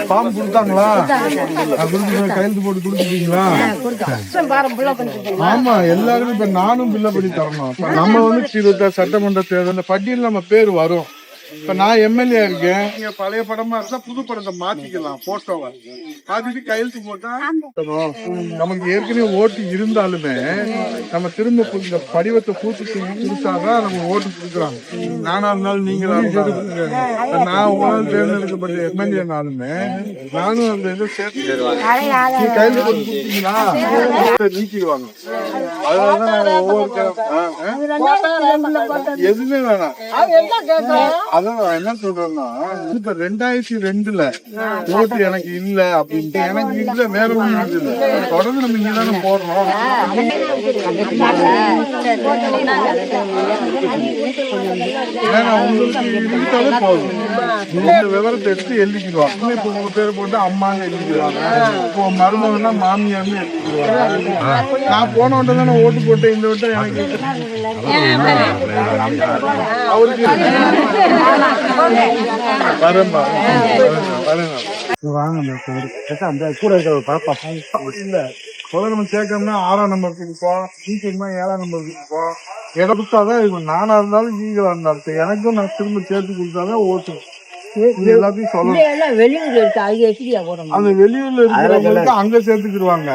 Form கொடுத்தாங்களா? கையெழுத்து போட்டு கொடுத்துட்டீங்களா? ஆமா, எல்லாருமே இப்ப நானும் பில்ல பண்ணி தரணும். நம்ம வந்து சட்டமன்ற தேர்தல் பட்டியல் நம்ம பேர் வரும். இப்ப நான் எம்எல்ஏ இருக்கேன். நீங்க பழைய படமா இருந்தா புது படத்தை மாத்திக்கலாம், போட்டோவை மாத்திட்டு கையெழுத்து போட்டா நமக்கு ஏற்கனவே ஓட்டு இருந்தாலுமே நம்ம திரும்ப இந்த படிவத்தை பூர்த்தி செஞ்சு கொடுத்தாதான் நம்ம ஓட்டு கொடுக்குறாங்க. நானா இருந்தாலும் நீங்களா இருந்தாலும் நான் உங்களால் தேர்ந்தெடுக்கப்பட்ட எம்எல்ஏனாலுமே நானும் அந்த இதை சேர்த்து கையெழுத்து போட்டு கொடுத்தீங்கன்னா நீக்கிடுவாங்க. அதனாலதான் ஒவ்வொரு எதுவுமே வேணாம். அதான் என்ன சொல்றேன்னா, இப்ப 2002 ஓட்டு எனக்கு இல்ல அப்படின்ட்டு எனக்கு இல்ல வேற ஒண்ணு தொடர்ந்து நம்ம இங்கதானே போடுறோம். ஏன்னா உங்களுக்கு இருந்தாலே போதும். இந்த விவரத்தை எடுத்து எழுதிக்கிடுவாங்க. இப்ப உங்க பேர் போட்டு அம்மான்னு எழுதிக்கிடுவாங்க, இப்போ மருமகன்னா மாமியார்னு எழுதிக்கிடுவாங்க. நான் போன வட்டம் தானே ஓட்டு போட்டேன், இந்த வட்டம் எனக்கு அவருக்கு நம்ம சேர்க்கணும்னா 6ஆம் நம்பருக்கு இருப்போம், சீக்கிரமா 7ஆம் நம்பருக்கு இருப்போம். இடம் கொடுத்தாதான் இருக்கும். நானா இருந்தாலும் நீங்களா இருந்தாலும் எனக்கும் நான் திரும்ப சேர்த்து கொடுத்தாதான் ஓட்டு. எல்லாத்தையும் சொல்லணும். அந்த வெளியூர்ல இருக்கிறவங்களுக்கு அங்க சேர்த்துக்கிடுவாங்க,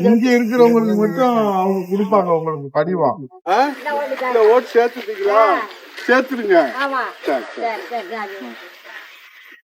இங்க இருக்கிறவங்களுக்கு மட்டும் அவங்க கொடுப்பாங்க. உங்களுக்கு படிவா ஓட்டு சேர்த்துட்டீங்களா? சேர்த்துருங்க.